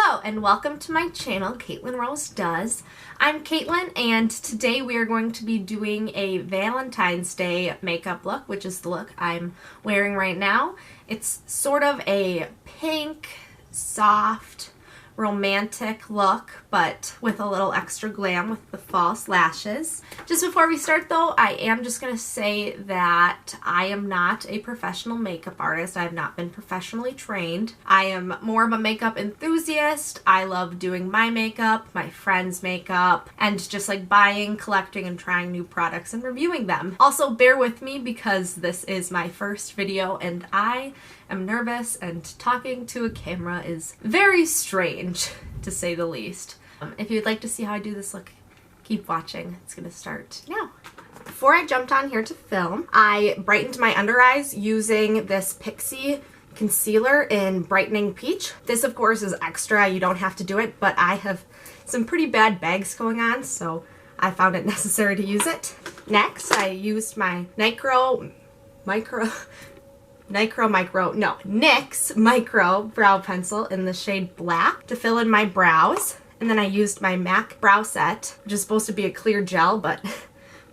Hello and welcome to my channel, Caitlin Rose Does. I'm Caitlin and today we are going to be doing a Valentine's Day makeup look, which is the look I'm wearing right now. It's sort of a pink, soft, romantic look, but with a little extra glam with the false lashes. Just before we start though, I am just going to say that I am not a professional makeup artist. I have not been professionally trained. I am more of a makeup enthusiast. I love doing my makeup, my friends' makeup, and just like buying, collecting, and trying new products and reviewing them. Also, bear with me because this is my first video and I am nervous and talking to a camera is very strange, to say the least. If you'd like to see how I do this look, keep watching. It's gonna start now. Before I jumped on here to film, I brightened my under eyes using this Pixie concealer in Brightening Peach. This of course is extra, you don't have to do it, but I have some pretty bad bags going on, so I found it necessary to use it. Next, I used my NYX Micro Brow Pencil in the shade Black to fill in my brows. And then I used my MAC Brow Set, which is supposed to be a clear gel, but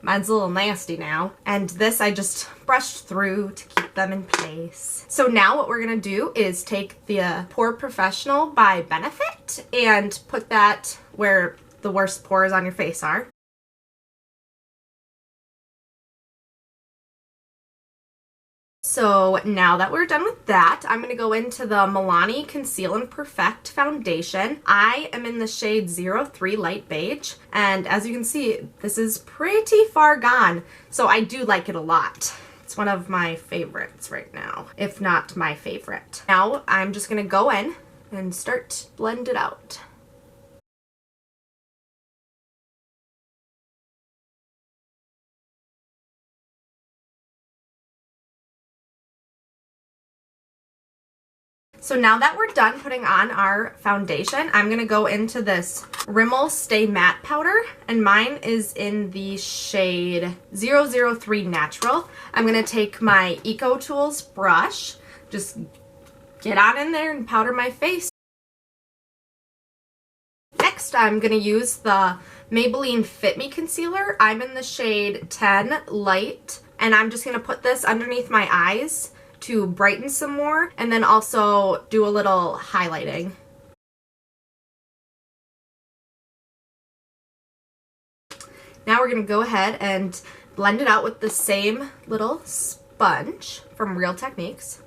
mine's a little nasty now. And this I just brushed through to keep them in place. So now what we're gonna do is take the Pore Professional by Benefit and put that where the worst pores on your face are. So now that we're done with that, I'm going to go into the Milani Conceal and Perfect Foundation. I am in the shade 03 Light Beige, and as you can see, this is pretty far gone, so I do like it a lot. It's one of my favorites right now, if not my favorite. Now I'm just going to go in and start to blend it out. So now that we're done putting on our foundation, I'm going to go into this Rimmel Stay Matte Powder, and mine is in the shade 003 Natural. I'm going to take my Eco Tools brush, just get on in there and powder my face. Next, I'm going to use the Maybelline Fit Me Concealer. I'm in the shade 10 Light, and I'm just going to put this underneath my eyes to brighten some more, and then also do a little highlighting. Now we're going to go ahead and blend it out with the same little sponge from Real Techniques.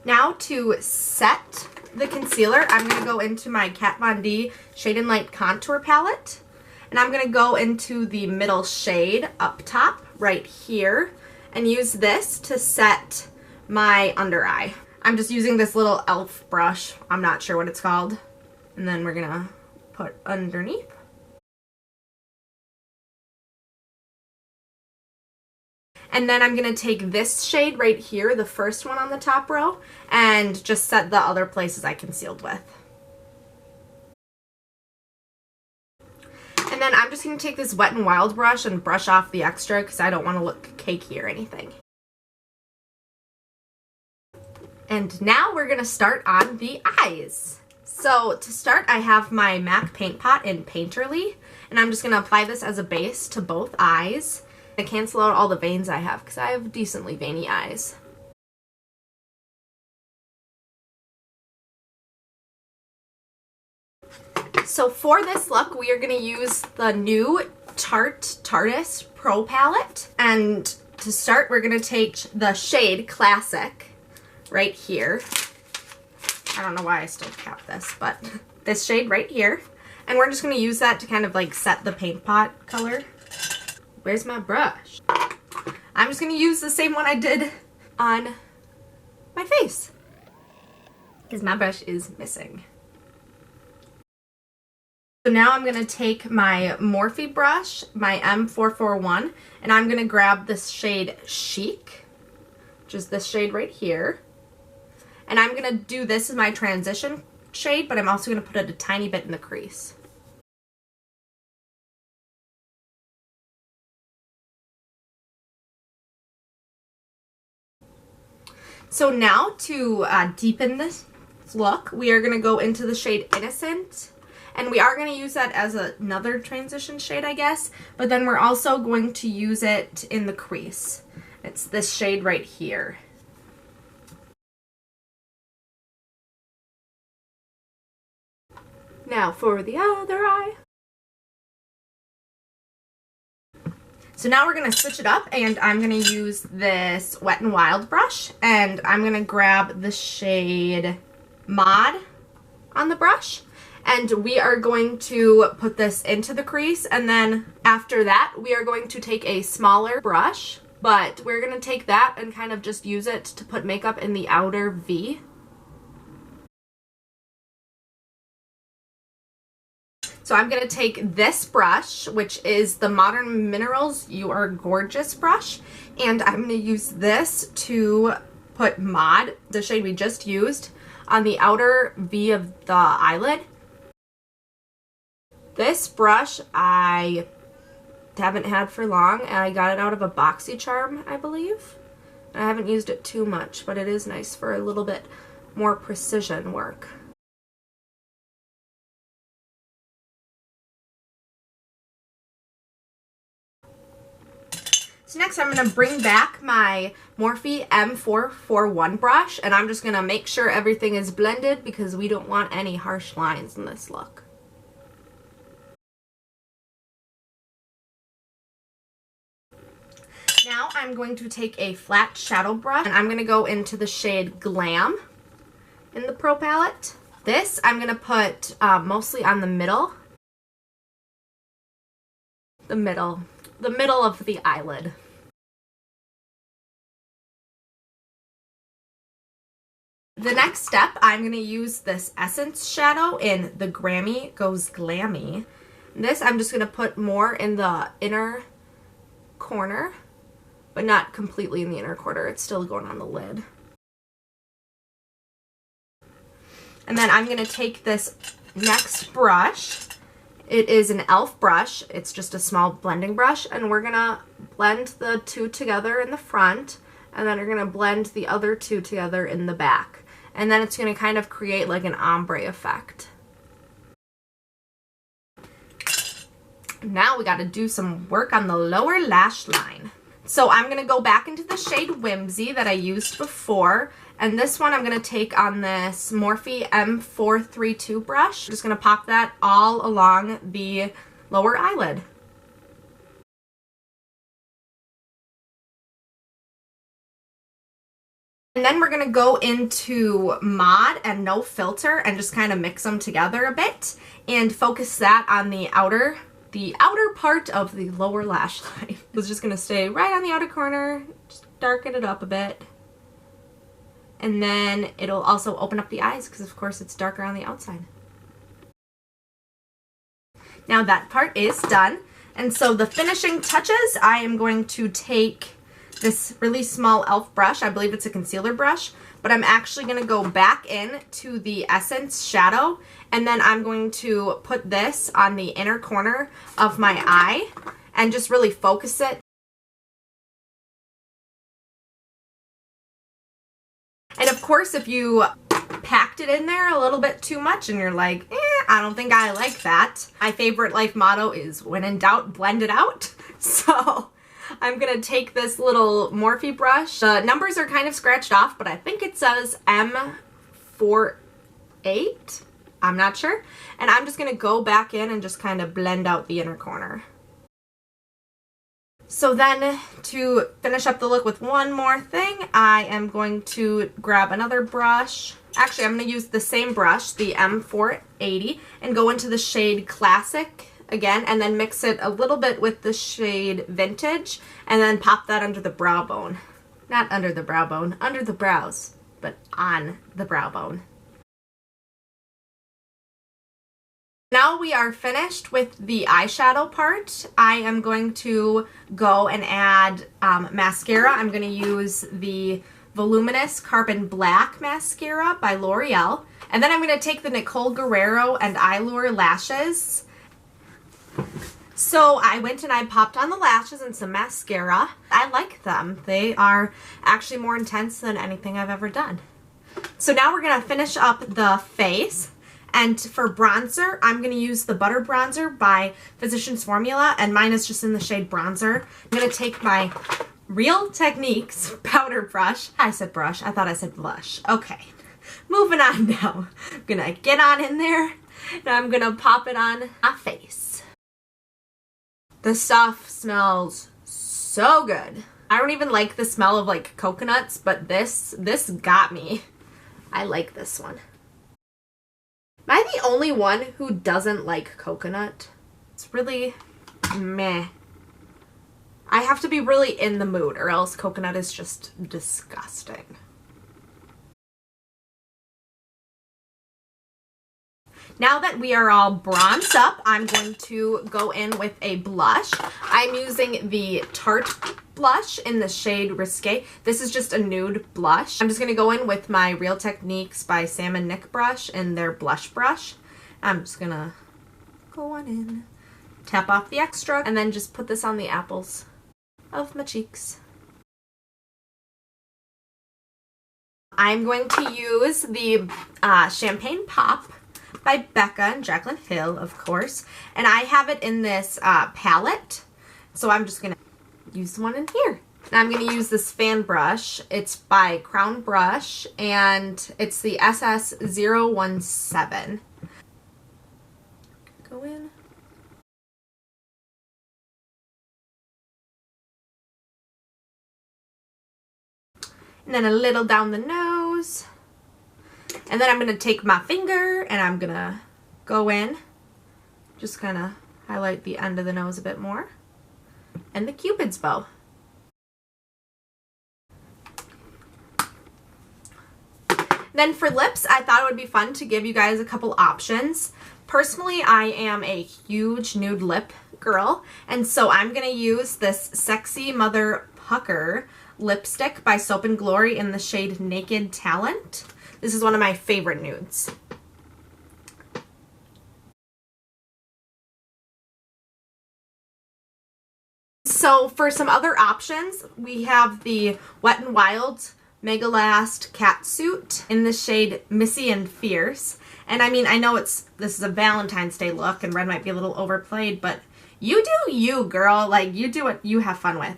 Now to set the concealer, I'm going to go into my Kat Von D Shade and Light Contour Palette. And I'm going to go into the middle shade up top right here and use this to set my under eye. I'm just using this little e.l.f. brush. I'm not sure what it's called. And then we're going to put underneath. And then I'm going to take this shade right here, the first one on the top row, and just set the other places I concealed with. And then I'm just going to take this Wet n Wild brush and brush off the extra because I don't want to look cakey or anything. And now we're going to start on the eyes. So to start, I have my MAC Paint Pot in Painterly, and I'm just going to apply this as a base to both eyes. To cancel out all the veins I have because I have decently veiny eyes. So for this look, we are going to use the new Tarte Tarteist Pro Palette. And to start, we're going to take the shade Classic right here. I don't know why I still kept this, but this shade right here. And we're just going to use that to kind of like set the paint pot color. Where's my brush? I'm just going to use the same one I did on my face because my brush is missing. So now I'm going to take my Morphe brush, my M441, and I'm going to grab this shade Chic, which is this shade right here. And I'm going to do this as my transition shade, but I'm also going to put it a tiny bit in the crease. So now to deepen this look, we are going to go into the shade Innocent. And we are going to use that as another transition shade, I guess. But then we're also going to use it in the crease. It's this shade right here. Now for the other eye. So now we're going to switch it up, and I'm going to use this Wet n Wild brush. And I'm going to grab the shade Mod on the brush. And we are going to put this into the crease, and then after that, we are going to take a smaller brush, but we're going to take that and kind of just use it to put makeup in the outer V. So I'm going to take this brush, which is the Modern Minerals You Are Gorgeous brush, and I'm going to use this to put Mod, the shade we just used, on the outer V of the eyelid. This brush I haven't had for long, and I got it out of a BoxyCharm, I believe. I haven't used it too much, but it is nice for a little bit more precision work. So next I'm going to bring back my Morphe M441 brush, and I'm just going to make sure everything is blended because we don't want any harsh lines in this look. Now I'm going to take a flat shadow brush, and I'm going to go into the shade Glam in the Pro Palette. This I'm going to put mostly on the middle. The middle of the eyelid. The next step, I'm going to use this Essence shadow in the Grammy Goes Glammy. This I'm just going to put more in the inner corner, but not completely in the inner corner. It's still going on the lid. And then I'm going to take this next brush. It is an e.l.f. brush. It's just a small blending brush, and we're going to blend the two together in the front, and then we're going to blend the other two together in the back. And then it's going to kind of create like an ombre effect. Now we got to do some work on the lower lash line. So I'm going to go back into the shade Whimsy that I used before, and this one I'm going to take on this Morphe M432 brush. I'm just going to pop that all along the lower eyelid. And then we're going to go into Mod and No Filter and just kind of mix them together a bit and focus that on the outer part of the lower lash line. It's just going to stay right on the outer corner, just darken it up a bit. And then it'll also open up the eyes because of course it's darker on the outside. Now that part is done. And so the finishing touches, I am going to take this really small e.l.f. brush. I believe it's a concealer brush, but I'm actually going to go back in to the Essence shadow, and then I'm going to put this on the inner corner of my eye and just really focus it. And of course, if you packed it in there a little bit too much and you're like, I don't think I like that. My favorite life motto is when in doubt, blend it out. So I'm going to take this little Morphe brush. The numbers are kind of scratched off, but I think it says M48. I'm not sure. And I'm just going to go back in and just kind of blend out the inner corner. So then to finish up the look with one more thing, I am going to grab another brush. Actually, I'm going to use the same brush, the M480, and go into the shade Classic again, and then mix it a little bit with the shade Vintage, and then pop that under the brow bone. Not under the brow bone, under the brows, but on the brow bone. Now we are finished with the eyeshadow part. I am going to go and add mascara. I'm going to use the Voluminous Carbon Black Mascara by L'Oreal. And then I'm going to take the Nicole Guerriero and Eyelure lashes. So I went and I popped on the lashes and some mascara. I like them. They are actually more intense than anything I've ever done. So now we're going to finish up the face. And for bronzer, I'm going to use the Butter Bronzer by Physicians Formula, and mine is just in the shade Bronzer. I'm going to take my Real Techniques powder brush. I said brush. I thought I said blush. Okay. Moving on now. I'm going to get on in there, and I'm going to pop it on my face. The stuff smells so good. I don't even like the smell of like coconuts, but this got me. I like this one. Am I the only one who doesn't like coconut? It's really meh. I have to be really in the mood or else coconut is just disgusting. Now that we are all bronzed up, I'm going to go in with a blush. I'm using the Tarte blush in the shade Risque. This is just a nude blush. I'm just going to go in with my Real Techniques by Sam and Nick brush in their blush brush. I'm just going to go on in, tap off the extra, and then just put this on the apples of my cheeks. I'm going to use the Champagne Pop by Becca and Jaclyn Hill, of course. And I have it in this palette. So I'm just going to use one in here. Now I'm going to use this fan brush. It's by Crown Brush, and it's the SS017. Go in. And then a little down the nose. And then I'm going to take my finger and I'm going to go in, just kind of highlight the end of the nose a bit more, and the Cupid's bow. Then for lips, I thought it would be fun to give you guys a couple options. Personally, I am a huge nude lip girl, and so I'm going to use this Sexy Mother Pucker lipstick by Soap & Glory in the shade Naked Talent. This is one of my favorite nudes. So for some other options, we have the Wet n Wild Megalast Catsuit in the shade Missy and Fierce. And I mean, I know this is a Valentine's Day look and red might be a little overplayed, but you do you, girl. Like, you do what you have fun with.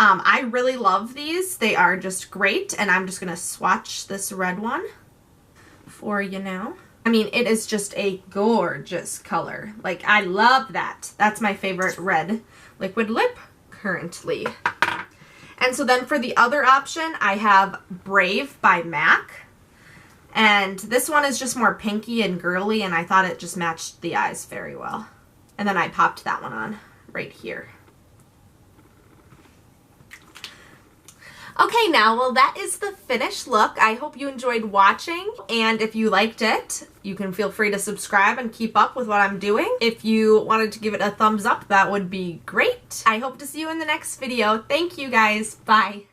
I really love these. They are just great, and I'm just going to swatch this red one for you now. I mean, it is just a gorgeous color. Like, I love that. That's my favorite red liquid lip currently. And so then for the other option, I have Brave by MAC. And this one is just more pinky and girly, and I thought it just matched the eyes very well. And then I popped that one on right here. Okay, now, well, that is the finished look. I hope you enjoyed watching, and if you liked it, you can feel free to subscribe and keep up with what I'm doing. If you wanted to give it a thumbs up, that would be great. I hope to see you in the next video. Thank you, guys. Bye.